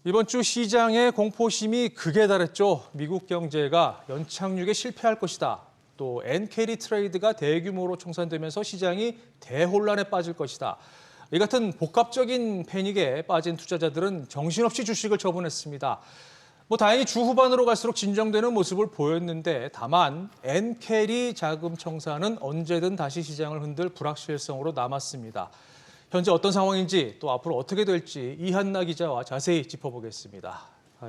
이번 주 시장의 공포심이 극에 달했죠. 미국 경제가 연착륙에 실패할 것이다. 또 엔캐리 트레이드가 대규모로 청산되면서 시장이 대혼란에 빠질 것이다. 이 같은 복합적인 패닉에 빠진 투자자들은 정신없이 주식을 처분했습니다. 다행히 주 후반으로 갈수록 진정되는 모습을 보였는데 다만 엔캐리 자금 청산은 언제든 다시 시장을 흔들 불확실성으로 남았습니다. 현재 어떤 상황인지 또 앞으로 어떻게 될지 이한나 기자와 자세히 짚어보겠습니다.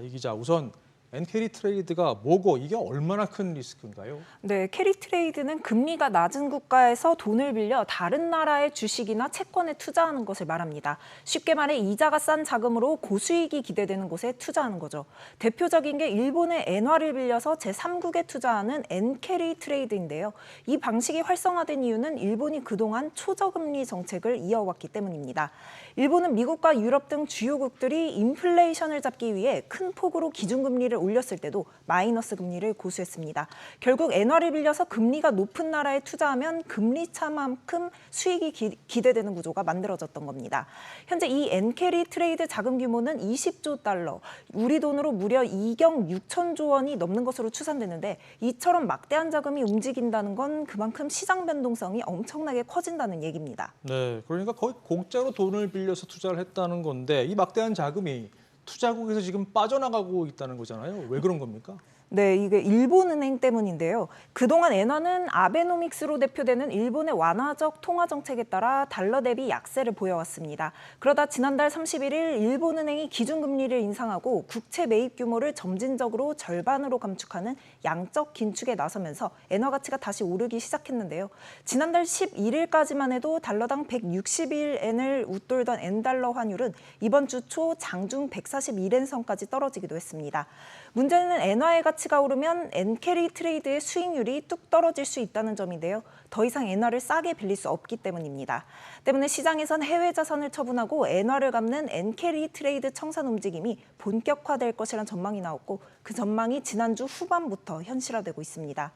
이 기자, 우선 엔캐리 트레이드가 뭐고 이게 얼마나 큰 리스크인가요? 네, 캐리 트레이드는 금리가 낮은 국가에서 돈을 빌려 다른 나라의 주식이나 채권에 투자하는 것을 말합니다. 쉽게 말해 이자가 싼 자금으로 고수익이 기대되는 곳에 투자하는 거죠. 대표적인 게 일본의 엔화를 빌려서 제3국에 투자하는 엔캐리 트레이드인데요. 이 방식이 활성화된 이유는 일본이 그동안 초저금리 정책을 이어왔기 때문입니다. 일본은 미국과 유럽 등 주요국들이 인플레이션을 잡기 위해 큰 폭으로 기준금리를 올렸을 때도 마이너스 금리를 고수했습니다. 결국 엔화를 빌려서 금리가 높은 나라에 투자하면 금리 차만큼 수익이 기대되는 구조가 만들어졌던 겁니다. 현재 이 엔캐리 트레이드 자금 규모는 20조 달러, 우리 돈으로 무려 2경 6천조 원이 넘는 것으로 추산되는데 이처럼 막대한 자금이 움직인다는 건 그만큼 시장 변동성이 엄청나게 커진다는 얘기입니다. 네, 그러니까 거의 공짜로 돈을 빌려서 투자를 했다는 건데 이 막대한 자금이 투자국에서 지금 빠져나가고 있다는 거잖아요. 왜 그런 겁니까? 네, 이게 일본은행 때문인데요. 그동안 엔화는 아베노믹스로 대표되는 일본의 완화적 통화 정책에 따라 달러 대비 약세를 보여왔습니다. 그러다 지난달 31일 일본은행이 기준금리를 인상하고 국채 매입 규모를 점진적으로 절반으로 감축하는 양적 긴축에 나서면서 엔화 가치가 다시 오르기 시작했는데요. 지난달 11일까지만 해도 달러당 161엔을 웃돌던 엔달러 환율은 이번 주 초 장중 141엔 선까지 떨어지기도 했습니다. 문제는 엔화의 가치가 오르면 엔캐리 트레이드의 수익률이 뚝 떨어질 수 있다는 점인데요. 더 이상 엔화를 싸게 빌릴 수 없기 때문입니다. 때문에 시장에선 해외 자산을 처분하고 엔화를 갚는 엔캐리 트레이드 청산 움직임이 본격화될 것이란 전망이 나왔고 그 전망이 지난주 후반부터 현실화되고 있습니다.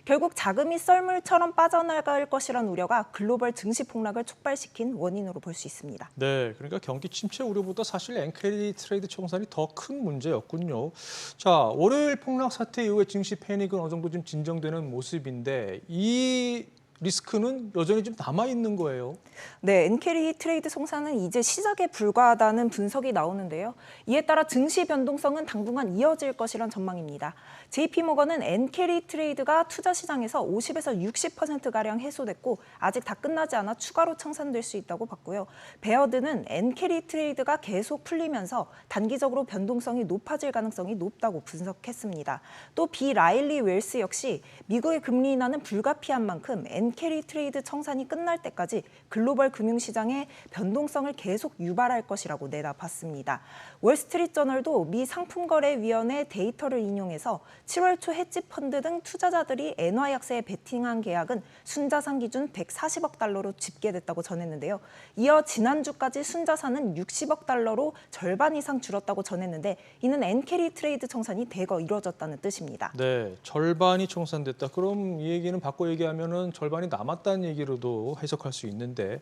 결국 자금이 썰물처럼 빠져나갈 것이란 우려가 글로벌 증시 폭락을 촉발시킨 원인으로 볼 수 있습니다. 네, 그러니까 경기 침체 우려보다 사실 엔캐리 트레이드 청산이 더 큰 문제였군요. 자, 월요일 폭락 사태 이후에 증시 패닉은 어느 정도 좀 진정되는 모습인데 이 리스크는 여전히 좀 남아있는 거예요. 네, 엔캐리 트레이드 청산은 이제 시작에 불과하다는 분석이 나오는데요. 이에 따라 증시 변동성은 당분간 이어질 것이란 전망입니다. JP모건은 엔캐리 트레이드가 투자 시장에서 50에서 60%가량 해소됐고 아직 다 끝나지 않아 추가로 청산될 수 있다고 봤고요. 베어드는 엔캐리 트레이드가 계속 풀리면서 단기적으로 변동성이 높아질 가능성이 높다고 분석했습니다. 또 비 라일리 웰스 역시 미국의 금리 인하는 불가피한 만큼 엔캐리 트레이드 청산이 끝날 때까지 글로벌 금융시장의 변동성을 계속 유발할 것이라고 내다봤습니다. 월스트리트저널도 미 상품거래위원회 데이터를 인용해서 7월 초 헤지펀드 등 투자자들이 엔화 약세에 베팅한 계약은 순자산 기준 140억 달러로 집계됐다고 전했는데요. 이어 지난주까지 순자산은 60억 달러로 절반 이상 줄었다고 전했는데 이는 엔캐리 트레이드 청산이 대거 이루어졌다는 뜻입니다. 네, 절반이 청산됐다. 그럼 이 얘기는 바꿔 얘기하면은 절반이 남았다는 얘기로도 해석할 수 있는데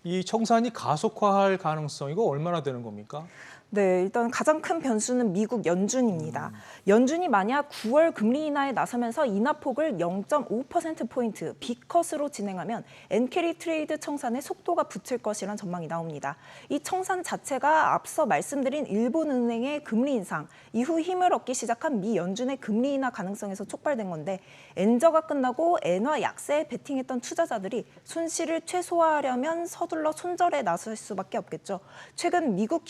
이 청산이 가속화할 가능성 이거 얼마나 되는 겁니까? 네, 일단 가장 큰 변수는 미국 연준입니다. 연준이 만약 9월 금리 인하에 나서면서 인하폭을 0.5%포인트 B컷으로 진행하면 엔캐리 트레이드 청산의 속도가 붙을 것이란 전망이 나옵니다. 이 청산 자체가 앞서 말씀드린 일본은행의 금리 인상 이후 힘을 얻기 시작한 미 연준의 금리 인하 가능성에서 촉발된 건데 엔저가 끝나고 엔화 약세에 베팅했던 투자자들이 손실을 최소화하려면 서둘러 손절에 나설 수밖에 없겠죠. 최근 미국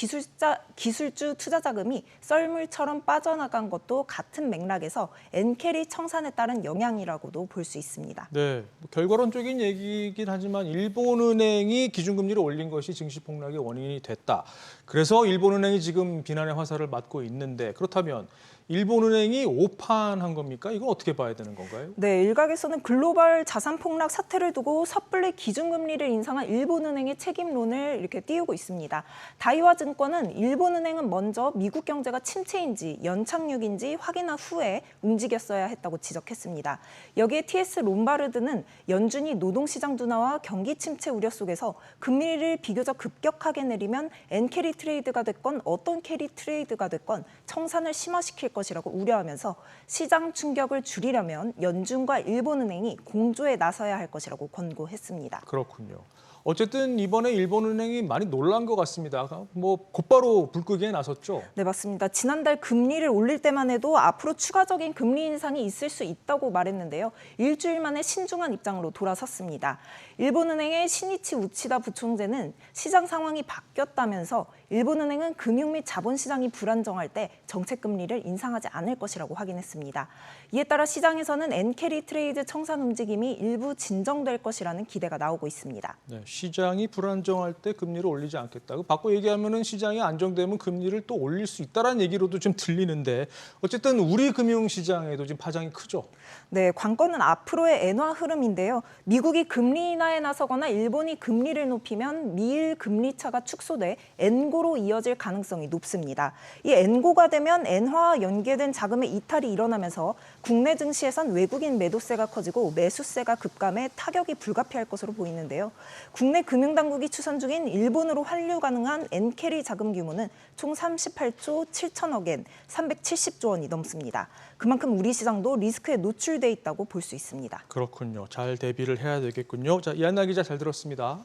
기술주 투자 자금이 썰물처럼 빠져나간 것도 같은 맥락에서 엔캐리 청산에 따른 영향이라고도 볼 수 있습니다. 네, 결과론적인 얘기이긴 하지만 일본은행이 기준금리를 올린 것이 증시 폭락의 원인이 됐다. 그래서 일본은행이 지금 비난의 화살을 맞고 있는데 그렇다면 일본은행이 오판한 겁니까? 이건 어떻게 봐야 되는 건가요? 네, 일각에서는 글로벌 자산 폭락 사태를 두고 섣불리 기준금리를 인상한 일본은행의 책임론을 이렇게 띄우고 있습니다. 다이와 증권은 일본은행은 먼저 미국 경제가 침체인지 연착륙인지 확인한 후에 움직였어야 했다고 지적했습니다. 여기에 TS 롬바르드는 연준이 노동시장 둔화와 경기 침체 우려 속에서 금리를 비교적 급격하게 내리면 엔캐리 트레이드가 됐건 어떤 캐리 트레이드가 됐건 청산을 심화시킬 것이라고 우려하면서 시장 충격을 줄이려면 연준과 일본은행이 공조에 나서야 할 것이라고 권고했습니다. 그렇군요. 어쨌든 이번에 일본은행이 많이 놀란 것 같습니다. 곧바로 불 끄기에 나섰죠. 네, 맞습니다. 지난달 금리를 올릴 때만 해도 앞으로 추가적인 금리 인상이 있을 수 있다고 말했는데요. 일주일 만에 신중한 입장으로 돌아섰습니다. 일본은행의 시니치 우치다 부총재는 시장 상황이 바뀌었다면서 일본은행은 금융 및 자본시장이 불안정할 때 정책금리를 인상하지 않을 것이라고 확인했습니다. 이에 따라 시장에서는 엔캐리 트레이드 청산 움직임이 일부 진정될 것이라는 기대가 나오고 있습니다. 네, 시장이 불안정할 때 금리를 올리지 않겠다. 바꿔 얘기하면은 시장이 안정되면 금리를 또 올릴 수 있다라는 얘기로도 좀 들리는데 어쨌든 우리 금융시장에도 지금 파장이 크죠. 네, 관건은 앞으로의 엔화 흐름인데요. 미국이 금리 인하에 나서거나 일본이 금리를 높이면 미일 금리 차가 축소돼 엔고로 이어질 가능성이 높습니다. 이 엔고가 되면 엔화와 연계된 자금의 이탈이 일어나면서 국내 증시에선 외국인 매도세가 커지고 매수세가 급감해 타격이 불가피할 것으로 보이는데요. 국내 금융당국이 추산 중인 일본으로 환류 가능한 엔캐리 자금 규모는 총 38조 7천억 엔, 370조 원이 넘습니다. 그만큼 우리 시장도 리스크에 노출돼 있다고 볼 수 있습니다. 그렇군요. 잘 대비를 해야 되겠군요. 자, 이한나 기자 잘 들었습니다.